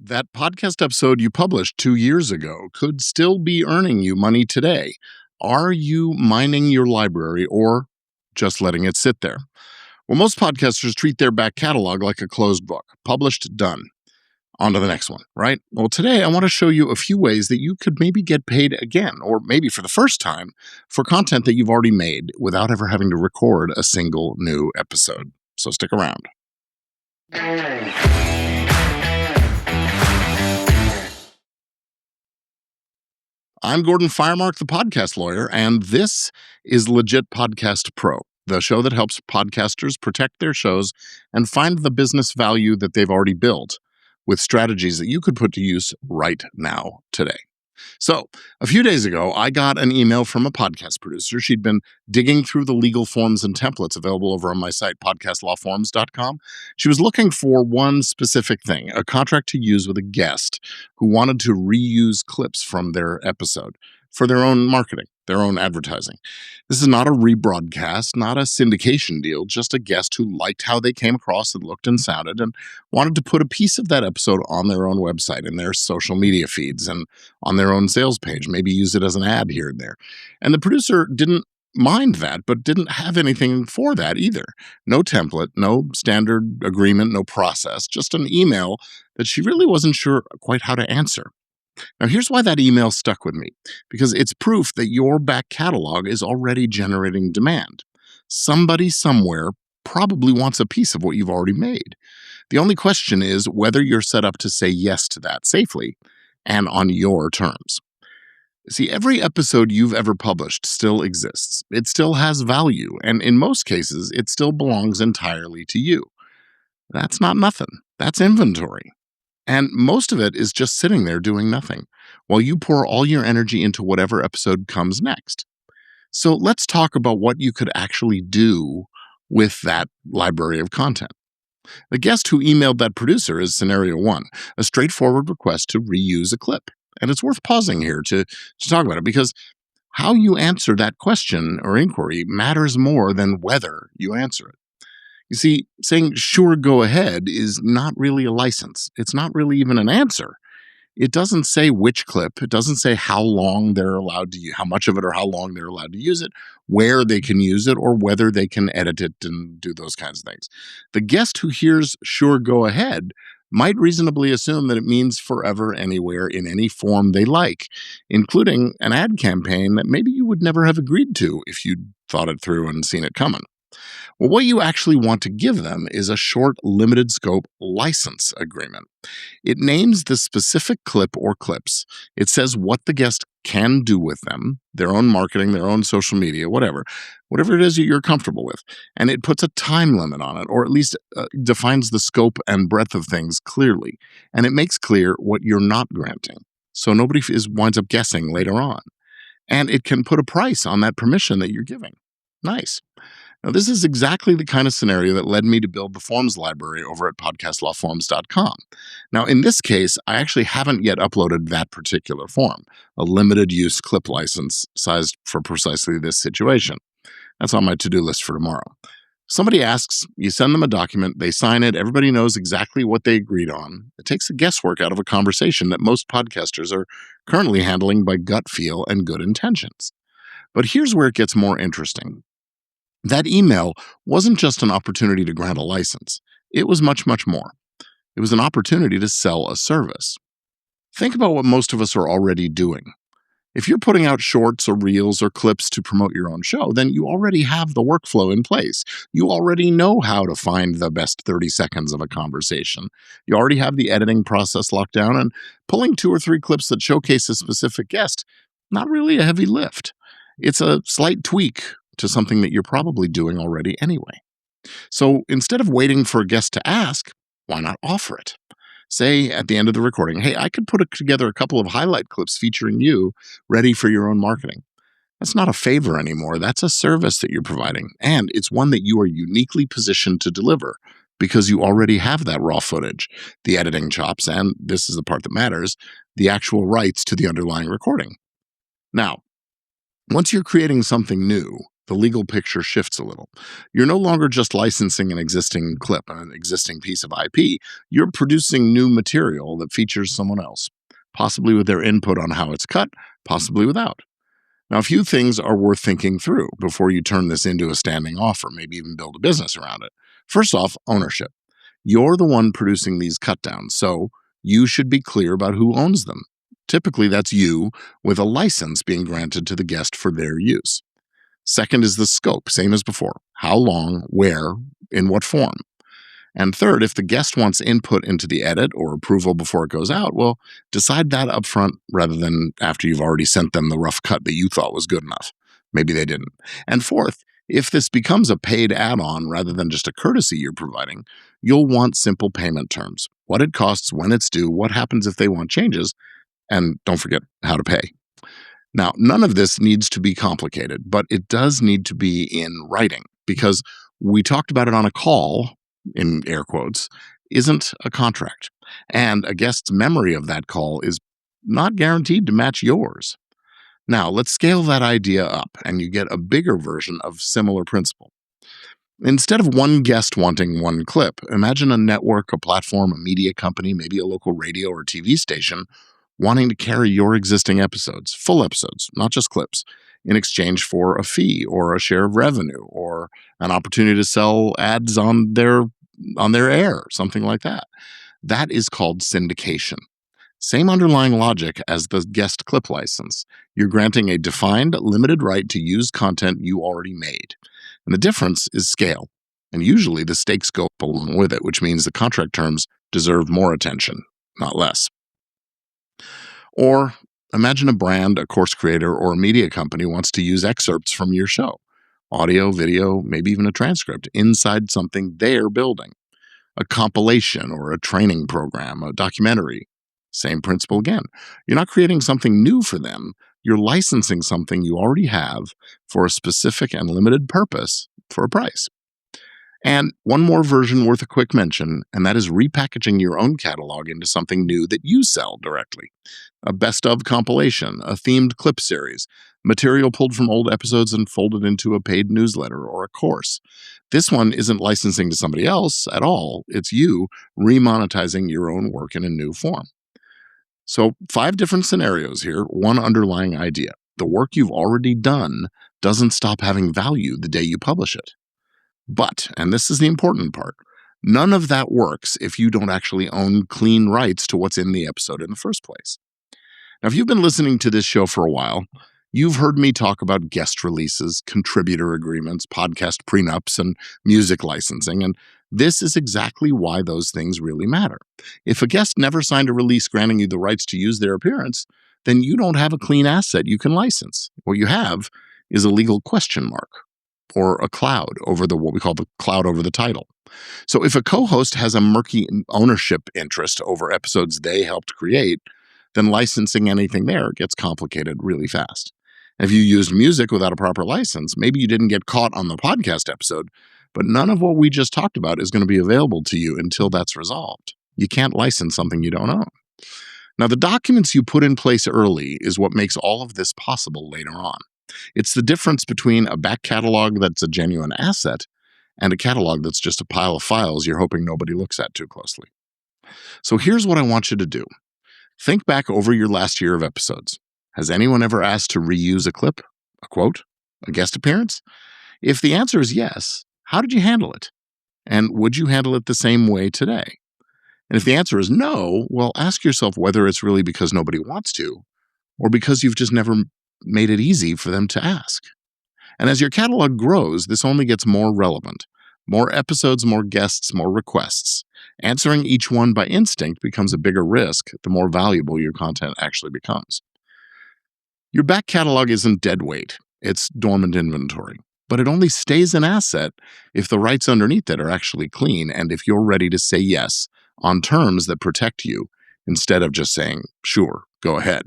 That podcast episode you published 2 years ago could still be earning you money today. Are you mining your library or just letting it sit there? Well, most podcasters treat their back catalog like a closed book, published, done. On to the next one, right? Well, today I want to show you a few ways that you could maybe get paid again, or maybe for the first time, for content that you've already made without ever having to record a single new episode. So stick around. I'm Gordon Firemark, the podcast lawyer, and this is Legit Podcast Pro, the show that helps podcasters protect their shows and find the business value that they've already built with strategies that you could put to use right now, today. So, a few days ago, I got an email from a podcast producer. She'd been digging through the legal forms and templates available over on my site, podcastlawforms.com. She was looking for one specific thing, a contract to use with a guest who wanted to reuse clips from their episode for their own marketing, their own advertising. This is not a rebroadcast, not a syndication deal, just a guest who liked how they came across and looked and sounded and wanted to put a piece of that episode on their own website and their social media feeds and on their own sales page, maybe use it as an ad here and there. And the producer didn't mind that, but didn't have anything for that either. No template, no standard agreement, no process, just an email that she really wasn't sure quite how to answer. Now, here's why that email stuck with me, because it's proof that your back catalog is already generating demand. Somebody somewhere probably wants a piece of what you've already made. The only question is whether you're set up to say yes to that safely and on your terms. See, every episode you've ever published still exists. It still has value, and in most cases, it still belongs entirely to you. That's not nothing. That's inventory. And most of it is just sitting there doing nothing while you pour all your energy into whatever episode comes next. So let's talk about what you could actually do with that library of content. The guest who emailed that producer is scenario one, a straightforward request to reuse a clip. And it's worth pausing here to talk about it, because how you answer that question or inquiry matters more than whether you answer it. You see, saying sure, go ahead is not really a license. It's not really even an answer. It doesn't say which clip. It doesn't say how long they're allowed to use, how much of it or how long they're allowed to use it, where they can use it, or whether they can edit it and do those kinds of things. The guest who hears sure, go ahead might reasonably assume that it means forever, anywhere, in any form they like, including an ad campaign that maybe you would never have agreed to if you'd thought it through and seen it coming. Well, what you actually want to give them is a short, limited scope license agreement. It names the specific clip or clips. It says what the guest can do with them, their own marketing, their own social media, whatever it is that you're comfortable with. And it puts a time limit on it, or at least defines the scope and breadth of things clearly. And it makes clear what you're not granting, so nobody winds up guessing later on. And it can put a price on that permission that you're giving. Nice. Now, this is exactly the kind of scenario that led me to build the forms library over at podcastlawforms.com. Now, in this case, I actually haven't yet uploaded that particular form, a limited use clip license sized for precisely this situation. That's on my to-do list for tomorrow. Somebody asks, you send them a document, they sign it, everybody knows exactly what they agreed on. It takes the guesswork out of a conversation that most podcasters are currently handling by gut feel and good intentions. But here's where it gets more interesting. That email wasn't just an opportunity to grant a license. It was much, much more. It was an opportunity to sell a service. Think about what most of us are already doing. If you're putting out shorts or reels or clips to promote your own show, then you already have the workflow in place. You already know how to find the best 30 seconds of a conversation. You already have the editing process locked down, and pulling 2 or 3 clips that showcase a specific guest, not really a heavy lift. It's a slight tweak to something that you're probably doing already anyway. So instead of waiting for a guest to ask, why not offer it? Say at the end of the recording, hey, I could put together a couple of highlight clips featuring you ready for your own marketing. That's not a favor anymore. That's a service that you're providing. And it's one that you are uniquely positioned to deliver because you already have that raw footage, the editing chops, and this is the part that matters, the actual rights to the underlying recording. Now, once you're creating something new, the legal picture shifts a little. You're no longer just licensing an existing clip, an existing piece of IP. You're producing new material that features someone else, possibly with their input on how it's cut, possibly without. Now, a few things are worth thinking through before you turn this into a standing offer, maybe even build a business around it. First off, ownership. You're the one producing these cut downs, so you should be clear about who owns them. Typically, that's you, with a license being granted to the guest for their use. Second is the scope, same as before. How long, where, in what form? And third, if the guest wants input into the edit or approval before it goes out, well, decide that up front rather than after you've already sent them the rough cut that you thought was good enough. Maybe they didn't. And fourth, if this becomes a paid add-on rather than just a courtesy you're providing, you'll want simple payment terms. What it costs, when it's due, what happens if they want changes, and don't forget how to pay. Now, none of this needs to be complicated, but it does need to be in writing because we talked about it on a call, in air quotes, isn't a contract. And a guest's memory of that call is not guaranteed to match yours. Now, let's scale that idea up and you get a bigger version of similar principle. Instead of one guest wanting one clip, imagine a network, a platform, a media company, maybe a local radio or TV station wanting to carry your existing episodes, full episodes, not just clips, in exchange for a fee or a share of revenue or an opportunity to sell ads on their air, something like that. That is called syndication. Same underlying logic as the guest clip license. You're granting a defined, limited right to use content you already made. And the difference is scale. And usually the stakes go up along with it, which means the contract terms deserve more attention, not less. Or imagine a brand, a course creator, or a media company wants to use excerpts from your show, audio, video, maybe even a transcript, inside something they're building. A compilation or a training program, a documentary. Same principle again. You're not creating something new for them. You're licensing something you already have for a specific and limited purpose for a price. And one more version worth a quick mention, and that is repackaging your own catalog into something new that you sell directly. A best of compilation, a themed clip series, material pulled from old episodes and folded into a paid newsletter or a course. This one isn't licensing to somebody else at all. It's you remonetizing your own work in a new form. So 5 different scenarios here, one underlying idea. The work you've already done doesn't stop having value the day you publish it. But, and this is the important part, none of that works if you don't actually own clean rights to what's in the episode in the first place. Now, if you've been listening to this show for a while, you've heard me talk about guest releases, contributor agreements, podcast prenups, and music licensing, and this is exactly why those things really matter. If a guest never signed a release granting you the rights to use their appearance, then you don't have a clean asset you can license. What you have is a legal question mark, or a cloud over what we call the cloud over the title. So if a co-host has a murky ownership interest over episodes they helped create, then licensing anything there gets complicated really fast. And if you used music without a proper license, maybe you didn't get caught on the podcast episode, but none of what we just talked about is going to be available to you until that's resolved. You can't license something you don't own. Now, the documents you put in place early is what makes all of this possible later on. It's the difference between a back catalog that's a genuine asset and a catalog that's just a pile of files you're hoping nobody looks at too closely. So here's what I want you to do. Think back over your last year of episodes. Has anyone ever asked to reuse a clip, a quote, a guest appearance? If the answer is yes, how did you handle it? And would you handle it the same way today? And if the answer is no, well, ask yourself whether it's really because nobody wants to, or because you've just never made it easy for them to ask. And as your catalog grows, this only gets more relevant. More episodes, more guests, more requests. Answering each one by instinct becomes a bigger risk the more valuable your content actually becomes. Your back catalog isn't dead weight. It's dormant inventory. But it only stays an asset if the rights underneath it are actually clean and if you're ready to say yes on terms that protect you instead of just saying, sure, go ahead.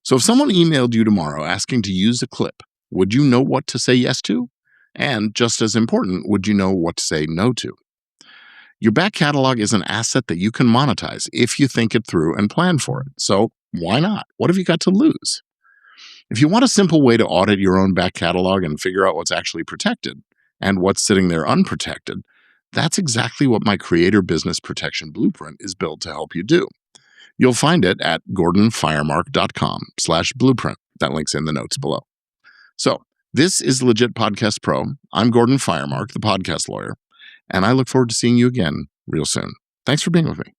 So if someone emailed you tomorrow asking to use a clip, would you know what to say yes to? And just as important, would you know what to say no to? Your back catalog is an asset that you can monetize if you think it through and plan for it. So why not? What have you got to lose? If you want a simple way to audit your own back catalog and figure out what's actually protected and what's sitting there unprotected, that's exactly what my Creator Business Protection Blueprint is built to help you do. You'll find it at gordonfiremark.com/blueprint. That link's in the notes below. So, this is Legit Podcast Pro. I'm Gordon Firemark, the podcast lawyer, and I look forward to seeing you again real soon. Thanks for being with me.